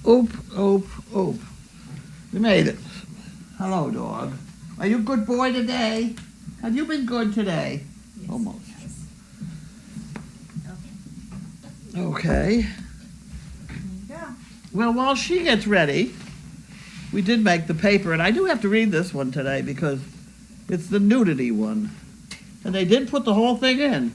Oop, oop, oop. You made it. Hello, dog. Are you a good boy today? Have you been good today? Yes, Almost. yes. Okay. There you go. Well, while she gets ready, we did make the paper, and I do have to read this one today because it's the nudity one. And they did put the whole thing in.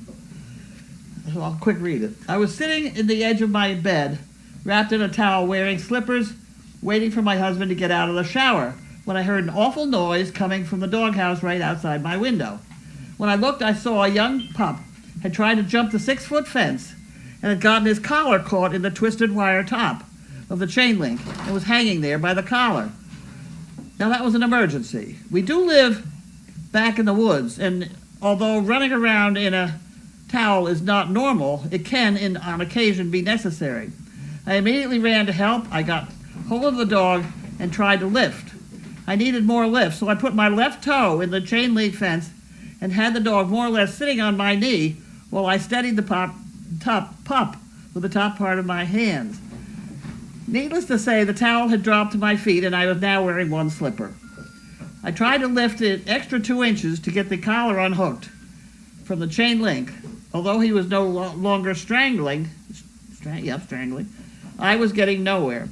So I'll quick read it. I was sitting in the edge of my bed, wrapped in a towel, wearing slippers, waiting for my husband to get out of the shower, when I heard an awful noise coming from the doghouse right outside my window. When I looked, I saw a young pup had tried to jump the 6-foot fence and had gotten his collar caught in the twisted wire top of the chain link and was hanging there by the collar. Now that was an emergency. We do live back in the woods, and although running around in a towel is not normal, it can, on occasion, be necessary. I immediately ran to help. I got hold of the dog and tried to lift. I needed more lift, so I put my left toe in the chain link fence and had the dog more or less sitting on my knee while I steadied the pup with the top part of my hands. Needless to say, the towel had dropped to my feet and I was now wearing one slipper. I tried to lift it extra 2 inches to get the collar unhooked from the chain link. Although he was no longer strangling, I was getting nowhere.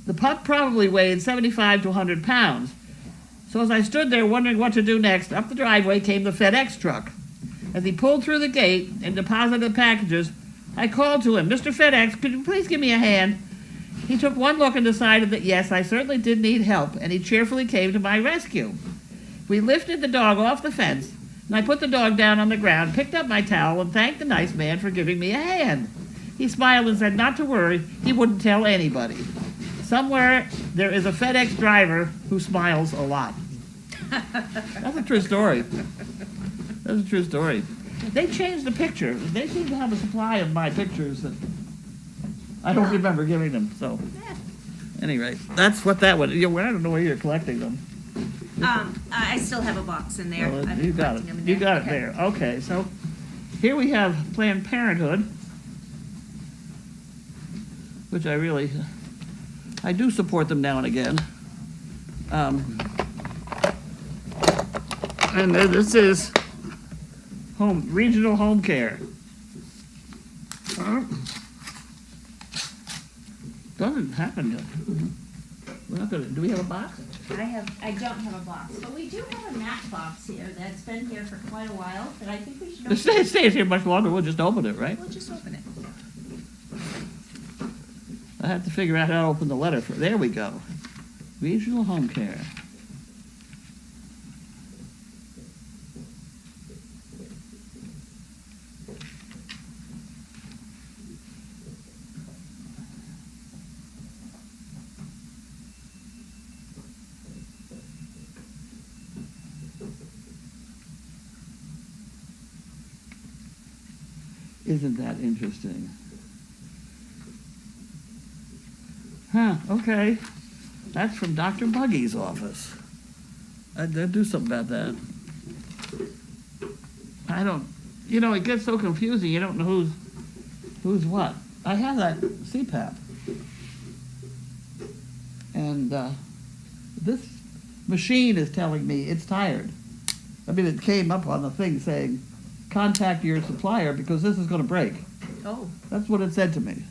The pup probably weighed 75 to 100 pounds. So as I stood there wondering what to do next, up the driveway came the FedEx truck. As he pulled through the gate and deposited the packages, I called to him, "Mr. FedEx, could you please give me a hand?" He took one look and decided that yes, I certainly did need help, and he cheerfully came to my rescue. We lifted the dog off the fence, and I put the dog down on the ground, picked up my towel, and thanked the nice man for giving me a hand. He smiled and said not to worry, he wouldn't tell anybody. Somewhere there is a FedEx driver who smiles a lot. That's a true story. That's a true story. They changed the picture. They seem to have a supply of my pictures that I don't remember giving them. So, anyway, that's what that would. I don't know where you're collecting them. I still have a box in there. Well, I've you been got collecting them it. in You there. got it there. Okay, so here we have Planned Parenthood, which I do support them now and again. And then this is regional home care. Doesn't happen yet. We're not gonna. Do we have a box? I don't have a box, but we do have a map box here that's been here for quite a while, that I think we should open. It stays here much longer. We'll just open it, right? We'll just open it. I have to figure out how to open the letter. There we go. Regional home care. Isn't that interesting? Huh, okay. That's from Dr. Buggy's office. I'd do something about that. It gets so confusing, you don't know who's what. I have that CPAP. And this machine is telling me it's tired. I mean, it came up on the thing saying, contact your supplier because this is going to break. Oh. That's what it said to me.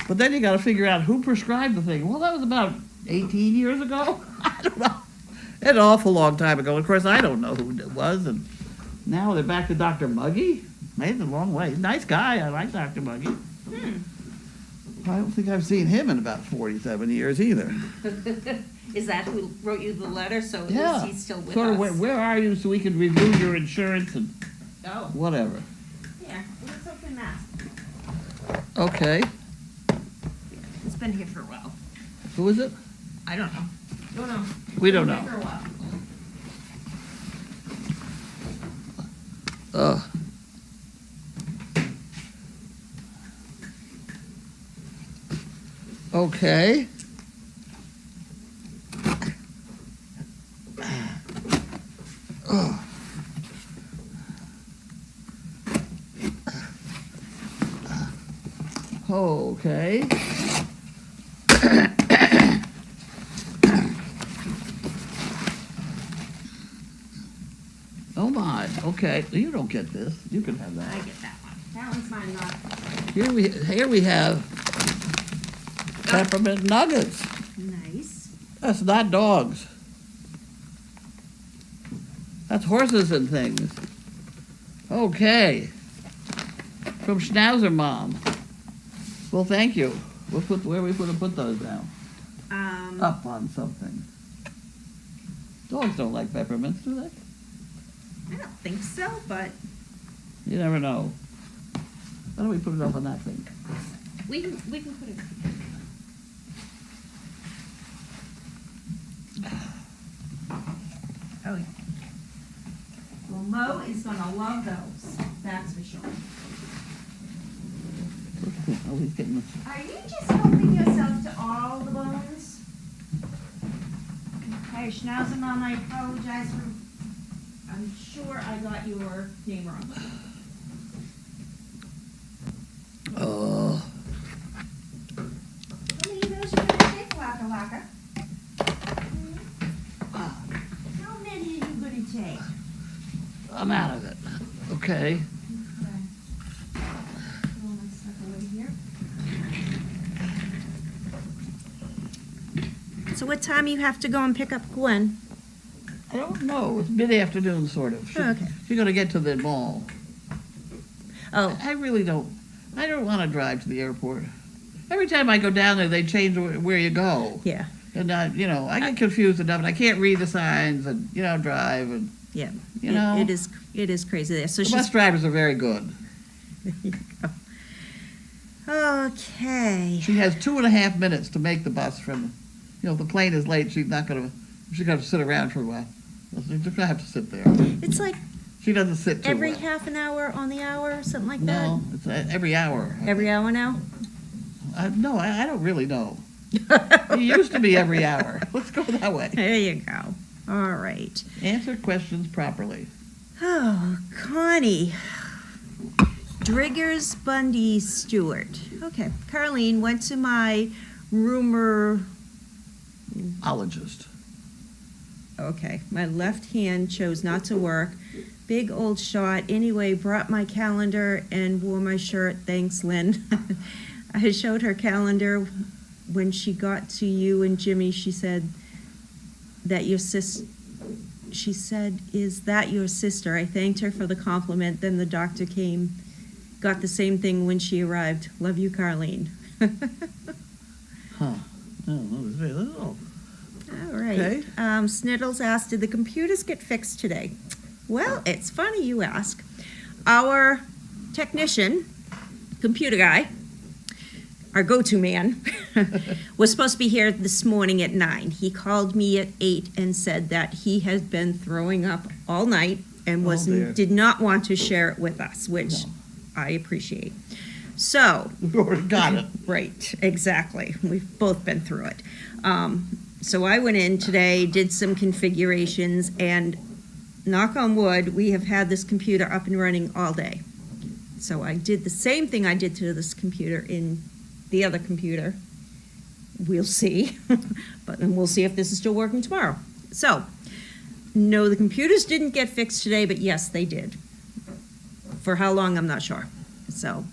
But then you got to figure out who prescribed the thing. Well, that was about 18 years ago. I don't know. An awful long time ago. Of course, I don't know who it was. And now they're back to Dr. Muggy. Made it a long way. Nice guy. I like Dr. Muggy. I don't think I've seen him in about 47 years either. Is that who wrote you the letter? So at Yeah. least he's still with Sort us. of where are you so we can review your insurance and whatever. Yeah, let's open that. Okay. It's been here for a while. Who is it? I don't know. Don't know. We don't Been know. here for a while. Okay. Okay. that. Okay, you don't get this. You can have I that. get that one. That one's mine, not. Here we have peppermint nuggets. Nice. That's not dogs. That's horses and things. Okay. From Schnauzer Mom. Well, thank you. Where are we going to put those now? Up on something. Dogs don't like peppermints, do they? I don't think so, but You never know. Why don't we put it up on that thing? we can put it. Oh, yeah. Well, Mo is gonna love those, that's for sure. Oh, he's getting this. Are you just helping yourself to all the bones? Hey, Schnauzer Mom, I apologize for, I'm sure I got your name wrong. Oh, How many of those you gonna take, Waka Waka? How many are you gonna take? I'm out of it. Okay. Okay. Put all my stuff away here. So what time you have to go and pick up Gwen? I don't know. It's mid-afternoon, sort of. Okay. She's going to get to the mall. Oh, I really don't. I don't want to drive to the airport. Every time I go down there, they change where you go. yeah, And, I get confused enough, and I can't read the signs and, drive. And, yeah. You know. It is crazy there. So the bus she's, drivers are very good. okay. She has 2.5 minutes to make the bus from, if the plane is late, she's got to sit around for a while. She's just going to have to sit there. It's like She doesn't sit too every well. half an hour on the hour, something like No, it's every hour. that? Every hour now? No, I don't really know. It used to be every hour. Let's go that way. There you go. All right. Answer questions properly. Oh, Connie. Driggers, Bundy, Stewart. Okay. Carlene went to my rumor. Ologist. Okay. My left hand chose not to work. Big old shot. Anyway, brought my calendar and wore my shirt. Thanks, Lynn. I showed her calendar. When she got to you and Jimmy, she said that your sis. She said, "Is that your sister?" I thanked her for the compliment. Then the doctor came, got the same thing when she arrived. Love you, Carlene. Huh. Oh. All right. Okay. Sniddles asked, "Did the computers get fixed today?" Well, it's funny you ask. Our technician, computer guy, our go-to man, was supposed to be here this morning at 9. He called me at 8 and said that he had been throwing up all night and Oh, dear. did not want to share it with us, which No. I appreciate. So, We've already got it. right, exactly. We've both been through it. So I went in today, did some configurations, and knock on wood, we have had this computer up and running all day. So I did the same thing I did to this computer in the other computer. We'll see, and we'll see if this is still working tomorrow. So, no, the computers didn't get fixed today, but yes, they did. For how long, I'm not sure. So,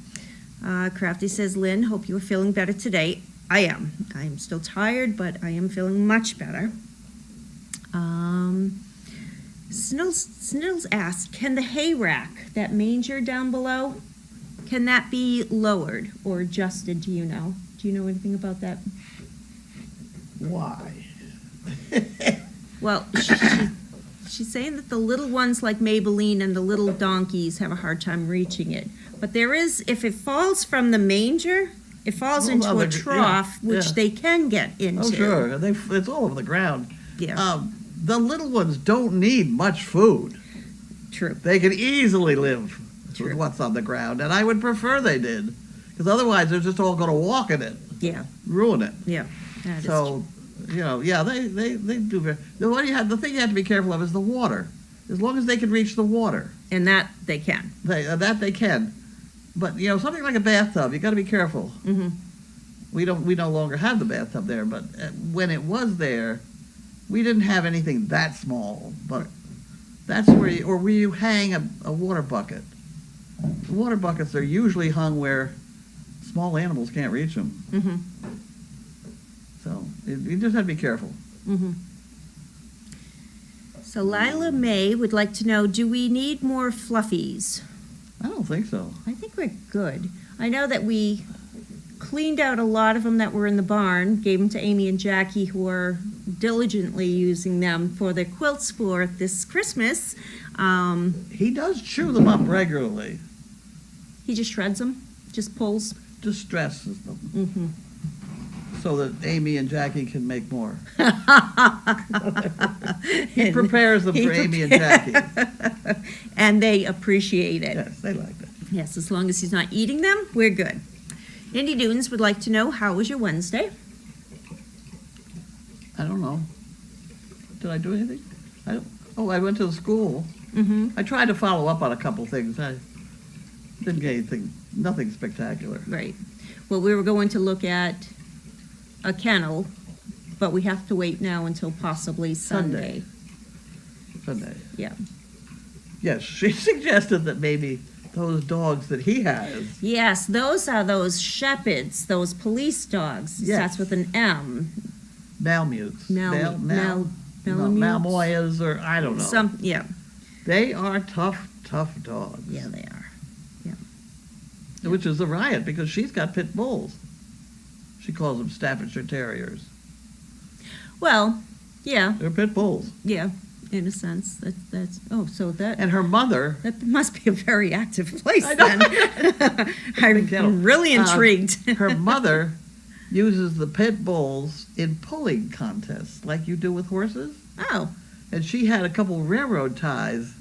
Crafty says, "Lynn, hope you are feeling better today." I am. I am still tired, but I am feeling much better. Sniddles asked, "Can the hay rack, that manger down below, can that be lowered or adjusted? Do you know? Do you know anything about that?" Why? Well, she's saying that the little ones like Maybelline and the little donkeys have a hard time reaching it. But there is, if it falls from the manger, it falls into a trough, which they can get into. Oh, sure. It's all over the ground. Yeah, The little ones don't need much food. true. They can easily live True. with what's on the ground, and I would prefer they did, because otherwise they're just all going to walk in it, Yeah, ruin it. yeah. That is So, they do very. The thing you have to be careful of is the water. As long as they can reach the water, true. And that they can. they can. But something like a bathtub, you got to be careful. Mm-hmm. We no longer have the bathtub there, but when it was there, we didn't have anything that small. But That's where where you hang a water bucket. The water buckets are usually hung where small animals can't reach them. Mm-hmm. So you just have to be careful. Mm-hmm. So Lila May would like to know, do we need more fluffies? I don't think so. I think we're good. I know that we cleaned out a lot of them that were in the barn, gave them to Amy and Jackie, who are diligently using them for their quilts for this Christmas. He does chew them up regularly. He just shreds them, just pulls. Just stresses them Mm-hmm. so that Amy and Jackie can make more. He prepares them for Amy and Jackie. And they appreciate it. Yes, they like it. Yes, as long as he's not eating them, we're good. Indy Dunes would like to know, how was your Wednesday? I don't know. Did I do anything? I went to the school. Mm-hmm. I tried to follow up on a couple things. I didn't get anything, nothing spectacular. Right. Well, we were going to look at a kennel, but we have to wait now until possibly Sunday. Sunday. Yeah. Yes, she suggested that maybe those dogs that he has. Yes, those are those shepherds, those police dogs. It Yes. starts with an M. Malamutes. Malamutes? Malmoyas, or I don't know. Yeah. They are tough dogs. Yeah, they are. Which is a riot because she's got pit bulls. She calls them Staffordshire Terriers. Well, yeah, They're pit bulls. yeah, in a sense. And her mother, That must be a very active place I know. then. I'm really intrigued. her mother uses the pit bulls in pulling contests like you do with horses. Oh, And she had a couple railroad ties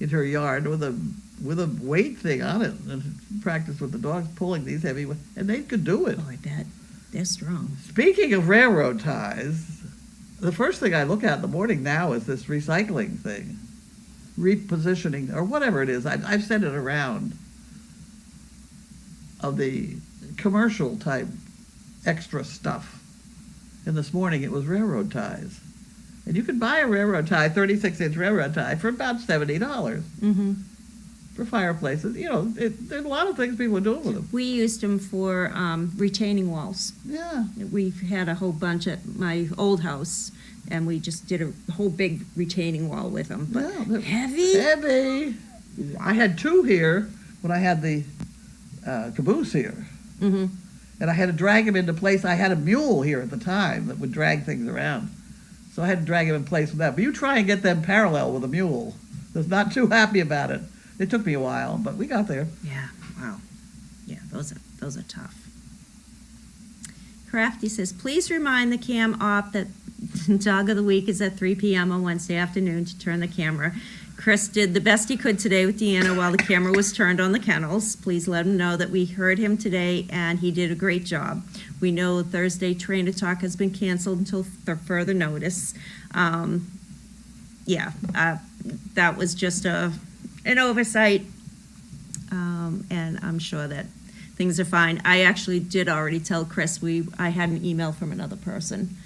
in her yard with a weight thing on it, and practiced with the dogs pulling these heavy, and they could do it. oh, I bet. They're strong. Speaking of railroad ties, the first thing I look at in the morning now is this recycling thing, repositioning, or whatever it is. I've sent it around, of the commercial type extra stuff. And this morning it was railroad ties. And you can buy a railroad tie, 36-inch railroad tie, for about $70 Mm-hmm. for fireplaces. You know, there's a lot of things people are doing with them. We used them for retaining walls. Yeah. We've had a whole bunch at my old house, and we just did a whole big retaining wall with them. But Yeah, they're heavy? Heavy. I had two here when I had the caboose here. Mm-hmm. And I had to drag him into place. I had a mule here at the time that would drag things around. So I had to drag him in place with that. But you try and get them parallel with a mule. I was not too happy about it. It took me a while, but we got there. Yeah, wow. Yeah, those are tough. Crafty says, please remind the cam op that Dog of the Week is at 3 p.m. on Wednesday afternoon to turn the camera. Chris did the best he could today with Deanna while the camera was turned on the kennels. Please let him know that we heard him today and he did a great job. We know Thursday Trainer Talk has been canceled until further notice. That was just an oversight, and I'm sure that things are fine. I actually did already tell Chris, I had an email from another person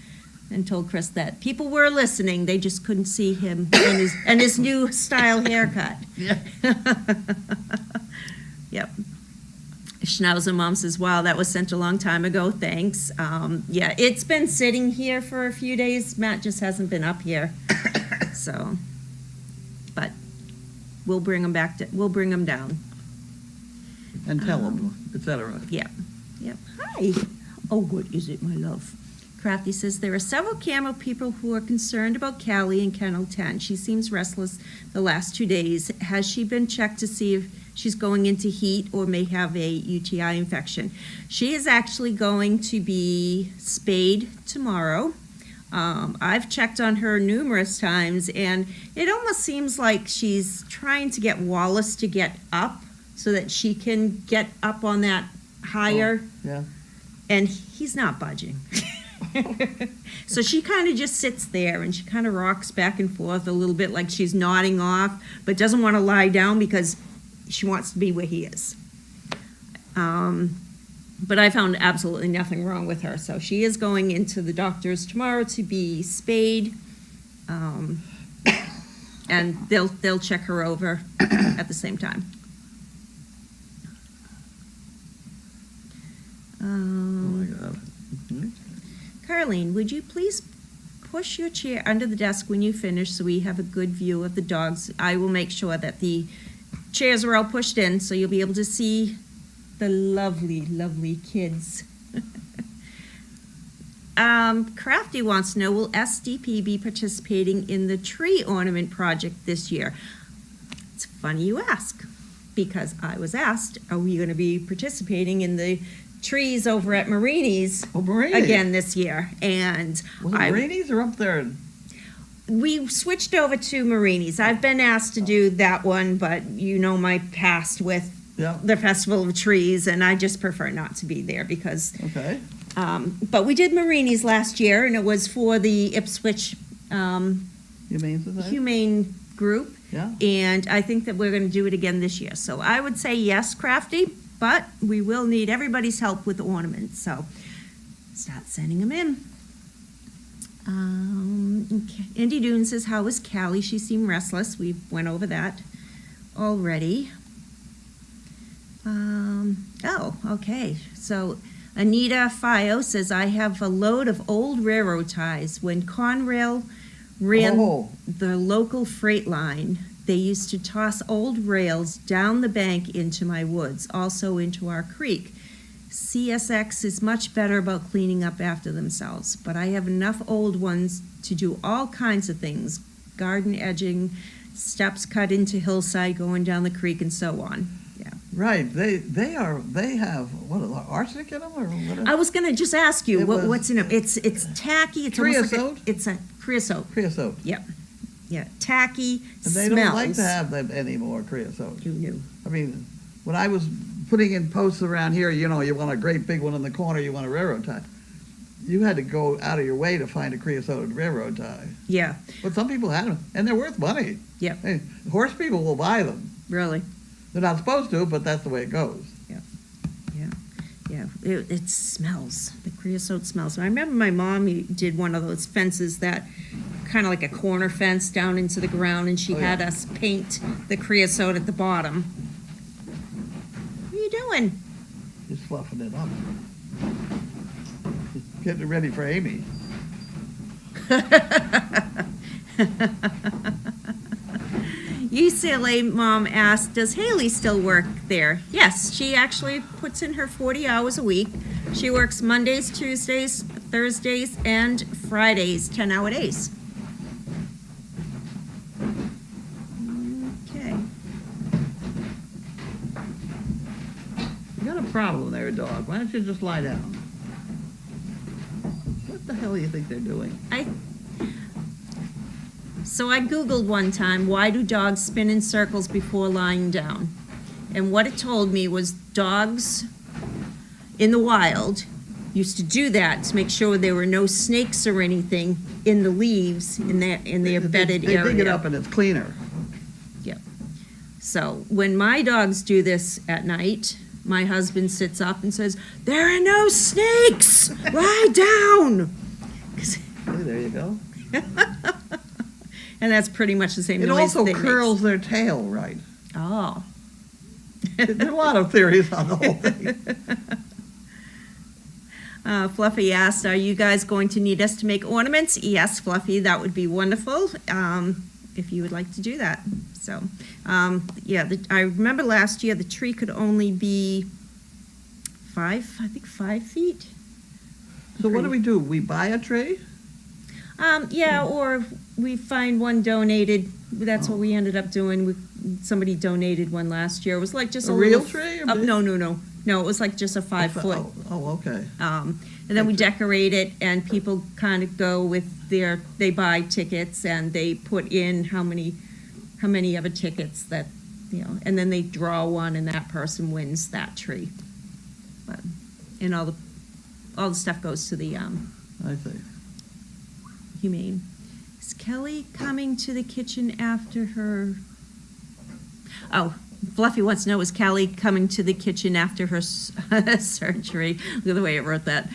and told Chris that people were listening, they just couldn't see him and his new style haircut. Yeah. Yep. Schnauzer Mom says, wow, that was sent a long time ago, thanks. Yeah, it's been sitting here for a few days. Matt just hasn't been up here. So, but we'll bring them down. And tell them, etc. Yep. Hi. Oh, what is it, my love? Crafty says, there are several camel people who are concerned about Callie in Kennel 10. She seems restless the last 2 days. Has she been checked to see if she's going into heat or may have a UTI infection? She is actually going to be spayed tomorrow. I've checked on her numerous times, and it almost seems like she's trying to get Wallace to get up so that she can get up on that higher, Yeah. and he's not budging. So she kind of just sits there, and she kind of rocks back and forth a little bit like she's nodding off, but doesn't want to lie down because she wants to be where he is. But I found absolutely nothing wrong with her. So she is going into the doctor's tomorrow to be spayed. And they'll check her over at the same time. Oh my God. Carlene, would you please push your chair under the desk when you finish so we have a good view of the dogs? I will make sure that the chairs are all pushed in so you'll be able to see the lovely, lovely kids. Crafty wants to know, will SDP be participating in the tree ornament project this year? It's funny you ask, because I was asked, are we going to be participating in the trees over at Marini's again this year? And Marini's are up there. We switched over to Marini's. I've been asked to do that one, but you know my past with the Festival of Trees, and I just prefer not to be there because. Okay. But we did Marini's last year, and it was for the Ipswich Humane Group. Yeah. And I think that we're going to do it again this year. So I would say yes, Crafty, but we will need everybody's help with the ornaments. So start sending them in. Okay. Indy Dune says, how was Callie? She seemed restless. We went over that already. Oh, okay. So Anita Fio says, I have a load of old railroad ties. When Conrail ran the local freight line, they used to toss old rails down the bank into my woods, also into our creek. CSX is much better about cleaning up after themselves, but I have enough old ones to do all kinds of things, garden edging, steps cut into hillside going down the creek, and so on. Yeah. Right. They have arsenic in them or what? I was gonna just ask you what's in it. It's tacky. It's creosote. Almost like it's a creosote. Creosote. Yep. Yeah. Tacky. And they smells. don't like to have them anymore. Creosote. Who knew? I mean, when I was putting in posts around here, you want a great big one in the corner. You want a railroad tie. You had to go out of your way to find a creosoted railroad tie. Yeah. But some people have them, and they're worth money. Yep. Hey, horse people will buy them. Really. They're not supposed to, but that's the way it goes. Yeah, it smells. The creosote smells. I remember my mom did one of those fences that kind of like a corner fence down into the ground, and she had us paint the creosote at the bottom. What are you doing? Just fluffing it up. Just getting it ready for Amy. UCLA mom asked, does Haley still work there? Yes, she actually puts in her 40 hours a week. She works Mondays, Tuesdays, Thursdays, and Fridays, 10-hour days. Okay. You got a problem there, dog. Why don't you just lie down? What the hell do you think they're doing? So I Googled one time, why do dogs spin in circles before lying down? And what it told me was dogs in the wild used to do that to make sure there were no snakes or anything in the leaves in their bedded area. They dig it up and it's cleaner. Yep. So when my dogs do this at night, my husband sits up and says, there are no snakes! Lie down! Hey, there you go. And that's pretty much the same it noise. It also curls their tail right. Oh. There are a lot of theories on the whole thing. Fluffy asked, are you guys going to need us to make ornaments? Yes, Fluffy, that would be wonderful if you would like to do that. So, I remember last year the tree could only be 5 feet. So what do? We buy a tree? Or we find one donated. That's what we ended up doing. Somebody donated one last year. It was like just a real little, tree? No. No, it was like just a 5 foot. Oh, okay. And then we decorate it, and people kind of go with they buy tickets, and they put in how many of a tickets that, and then they draw one, and that person wins that tree. And all the stuff goes to the I see. Humane. Is Kelly coming to the kitchen after her? Oh, Fluffy wants to know, is Kelly coming to the kitchen after her surgery? Look at the way I wrote that.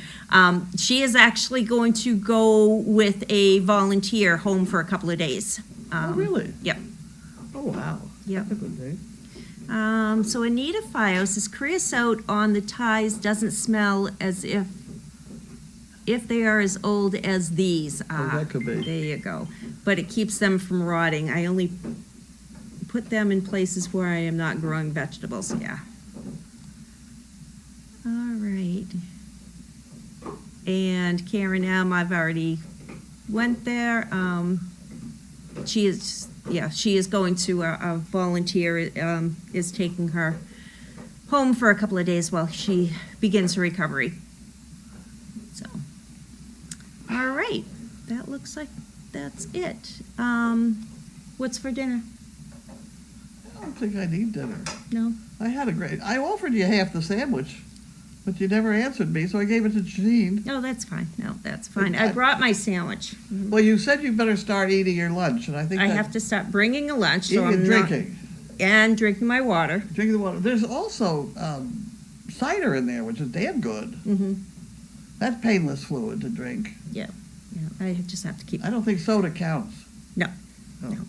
She is actually going to go with a volunteer home for a couple of days. Oh, really? Yep. Oh, wow. Yep. That's a good thing. So Anita Fio says creosote on the ties doesn't smell as if they are as old as these. That could be. There you go. But it keeps them from rotting. I only put them in places where I am not growing vegetables. Yeah. All right. And Karen M., I've already went there. She is going to a volunteer is taking her home for a couple of days while she begins her recovery. So, all right, that looks like that's it. What's for dinner? I don't think I need dinner. No? I offered you half the sandwich, but you never answered me, so I gave it to Janine. No, that's fine. No, that's fine. I brought my sandwich. Well, you said you better start eating your lunch, and I think I have to stop bringing a lunch, so eating I'm and drinking. And drinking my water. Drinking the water. There's also cider in there, which is damn good. Mm-hmm. That's painless fluid to drink. Yeah, I just have to keep. I don't think soda counts. No,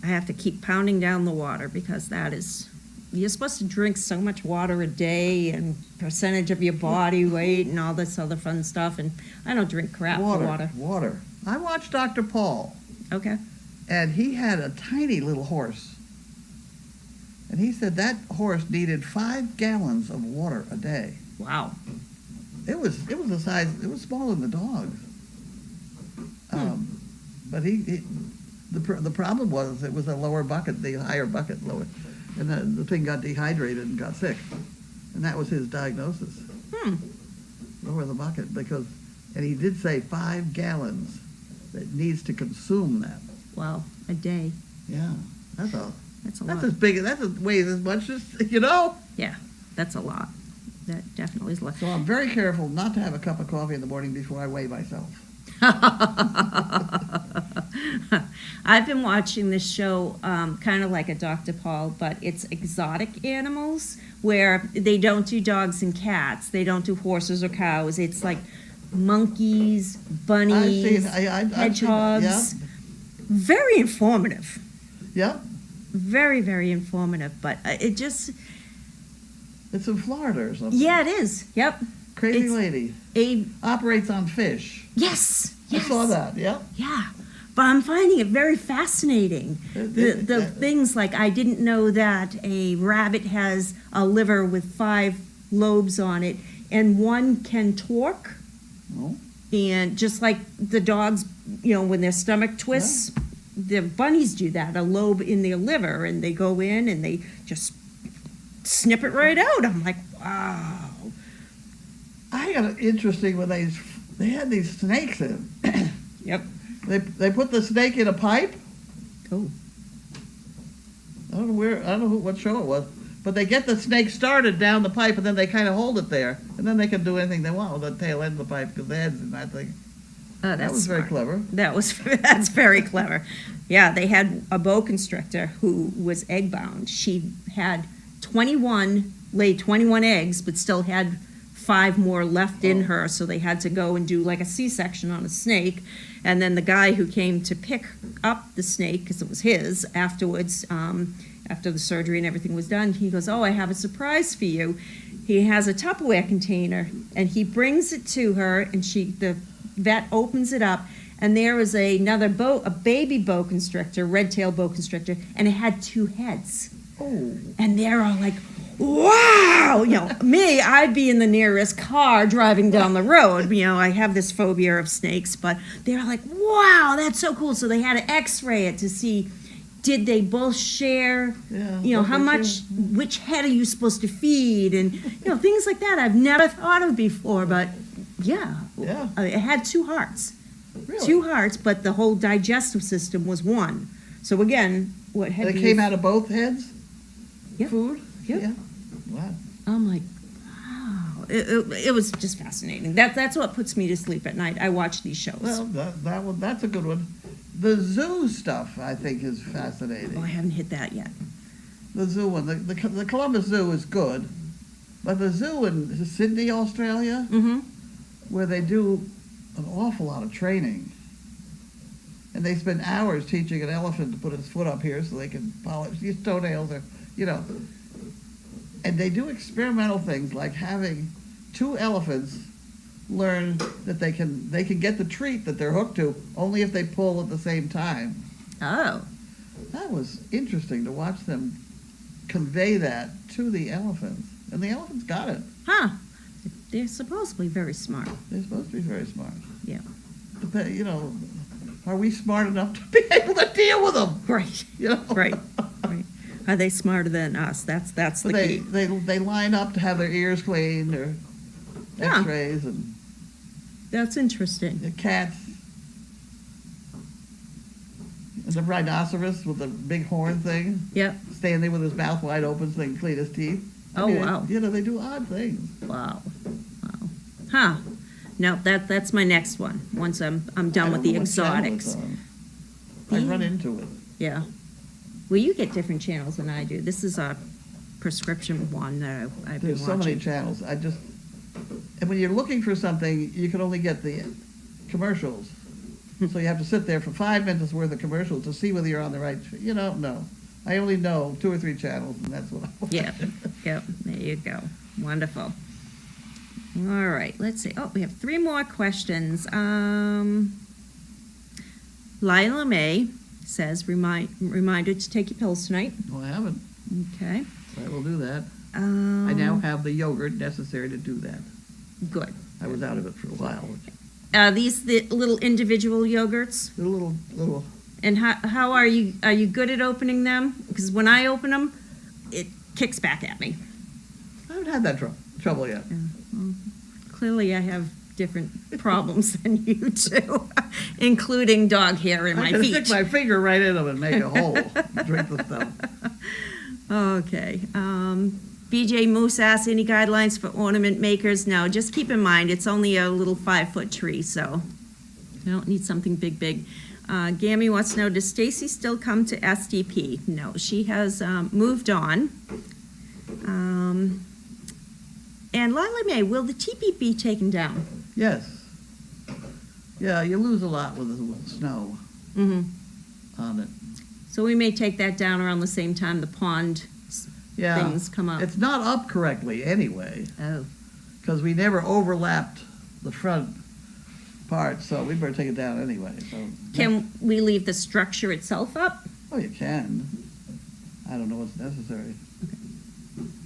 I have to keep pounding down the water because that is. You're supposed to drink so much water a day and percentage of your body weight and all this other fun stuff, and I don't drink crap for water. Water. I watched Dr. Paul, Okay. and he had a tiny little horse. And he said that horse needed 5 gallons of water a day. Wow. It was the size, it was smaller than the dogs. But the problem was it was a lower bucket, the higher bucket lower. And the thing got dehydrated and got sick. And that was his diagnosis. Lower the bucket and he did say 5 gallons that needs to consume that. Wow, a day. Yeah, that's a lot. That weighs as much as, Yeah, that's a lot. That definitely is a lot. So I'm very careful not to have a cup of coffee in the morning before I weigh myself. I've been watching this show kind of like a Dr. Paul, but it's exotic animals where they don't do dogs and cats. They don't do horses or cows. It's like monkeys, bunnies, hedgehogs. Yeah. Very informative. Yeah. Very, very informative. But it just... It's in Florida or something. Yeah, it is. Yep. Crazy lady. Operates on fish. Yes. I saw that, yeah. Yeah. But I'm finding it very fascinating. The things like I didn't know that a rabbit has a liver with 5 lobes on it, and one can torque. Oh. And just like the dogs, when their stomach twists, the bunnies do that, a lobe in their liver, and they go in and they just snip it right out. I'm like, wow. I got it interesting when they had these snakes in. Yep. They put the snake in a pipe. Oh. I don't know what show it was, but they get the snake started down the pipe, and then they kind of hold it there, and then they can do anything they want with the tail end of the pipe because the head's in that thing. Oh, that was smart. very clever. That's very clever. Yeah, they had a boa constrictor who was egg bound. She had laid 21 eggs, but still had 5 more left in her, so they had to go and do like a C-section on a snake. And then the guy who came to pick up the snake, because it was his, afterwards, after the surgery and everything was done, he goes, "Oh, I have a surprise for you." He has a Tupperware container, and he brings it to her, and the vet opens it up, and there is a baby boa constrictor, red-tailed boa constrictor, and it had 2 heads. Oh. And they're all like, wow! Me, I'd be in the nearest car driving down the road. I have this phobia of snakes, but they're like, wow, that's so cool. So they had to x-ray it to see, did they both share, how much, which head are you supposed to feed? And, things like that I've never thought of before, but yeah. It had 2 hearts. Really? 2 hearts, but the whole digestive system was one. So again, what head They came out of both heads? Yep. Food? Yep. Yeah. Wow. I'm like, wow. It was just fascinating. That's what puts me to sleep at night. I watch these shows. Well, that's a good one. The zoo stuff, I think, is fascinating. Oh, I haven't hit that yet. The zoo one. The Columbus Zoo is good. But the zoo in Sydney, Australia, Mm-hmm. where they do an awful lot of training, And they spend hours teaching an elephant to put his foot up here so they can polish these toenails, or, you know. And they do experimental things like having 2 elephants learn that they can get the treat that they're hooked to only if they pull at the same time. Oh. That was interesting to watch them convey that to the elephants. And the elephants got it. Huh. They're supposedly very smart. They're supposed to be very smart. Yeah. You know, are we smart enough to be able to deal with them? Right. You know? Right. Right. Are they smarter than us? That's the But key. they line up to have their ears cleaned or Yeah. x-rays, and That's interesting. the cats. And the rhinoceros with the big horn thing, Yep. standing with his mouth wide open so they can clean his teeth. Oh, wow. You know, they do odd things. Wow. Wow. Huh. No, that's my next one. Once I'm done I with don't the know what channel exotics. it's on. I run into it. Yeah. Well, you get different channels than I do. This is a prescription one that I've been There's so watching. many channels. And when you're looking for something, you can only get the commercials. So you have to sit there for 5 minutes worth of commercials to see whether you're on the right. No. I only know 2 or 3 channels, and that's what I watch. Yeah. Yep. There you go. Wonderful. All right. Let's see. Oh, we have 3 more questions. Lila May says, reminder to take your pills tonight. No, I haven't. Okay. I will do that. I now have the yogurt necessary to do that. Good. I was out of it for a while. These the little individual yogurts. The little. And how are you? Are you good at opening them? Because when I open them, it kicks back at me. I haven't had that trouble yet. Well, clearly, I have different problems than you do, including dog hair in I my can feet. stick my finger right in them and make a hole. Drink the stuff. Okay. BJ Moose asks, any guidelines for ornament makers? No, just keep in mind, it's only a little 5-foot tree, so you don't need something big. Gammy wants to know, does Stacy still come to SDP? No, she has moved on. And Lila May, will the teepee be taken down? Yes. Yeah, you lose a lot with the snow Mm-hmm. on it. So we may take that down around the same time the pond Yeah. things come up. It's not up correctly anyway, Oh, because we never overlapped the front part, so we better take it down anyway. So can we leave the structure itself up? Oh, you can. I don't know what's necessary.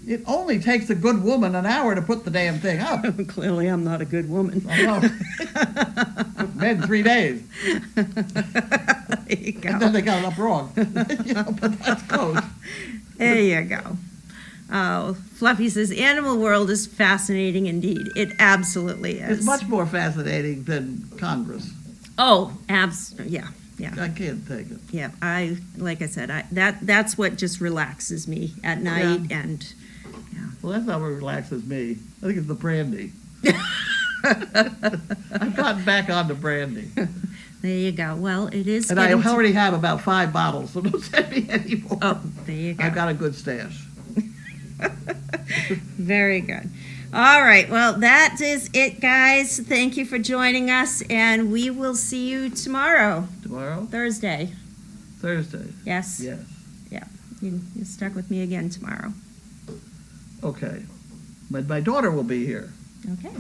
It only takes a good woman an hour to put the damn thing up. Clearly, I'm not a good woman. I know. Took men 3 days. There you And then go. they got it up wrong. But that's close. There you go. Oh, Fluffy says, Animal World is fascinating indeed. It absolutely is. It's much more fascinating than Congress. Oh, yeah. I can't take it. Yeah, like I said, that's what just relaxes me at night, and Well, that's not what relaxes me. I think it's the brandy. I've gotten back on the brandy. there you go. Well, it is. And I getting to- already have about 5 bottles, so don't send me any more. Oh, there you go. I've got a good stash. Very good. All right. Well, that is it, guys. Thank you for joining us, and we will see you tomorrow, Tomorrow? Thursday. Thursday. Yes. Yes. You're stuck with me again tomorrow. Okay. But my daughter will be here. Okay.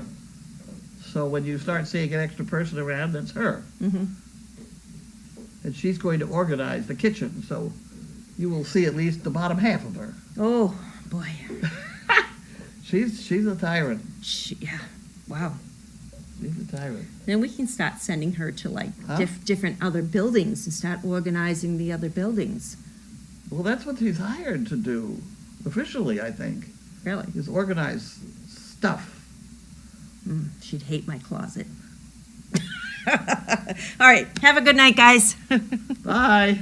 So when you start seeing an extra person around, that's her. Mm-hmm. And she's going to organize the kitchen, so you will see at least the bottom half of her. Oh boy. She's a tyrant. Yeah. Wow. She's a tyrant. Then we can start sending her to like Huh? different other buildings and start organizing the other buildings. Well, that's what she's hired to do, officially, I think, Really? is organize stuff. She'd hate my closet. All right. Have a good night, guys. Bye.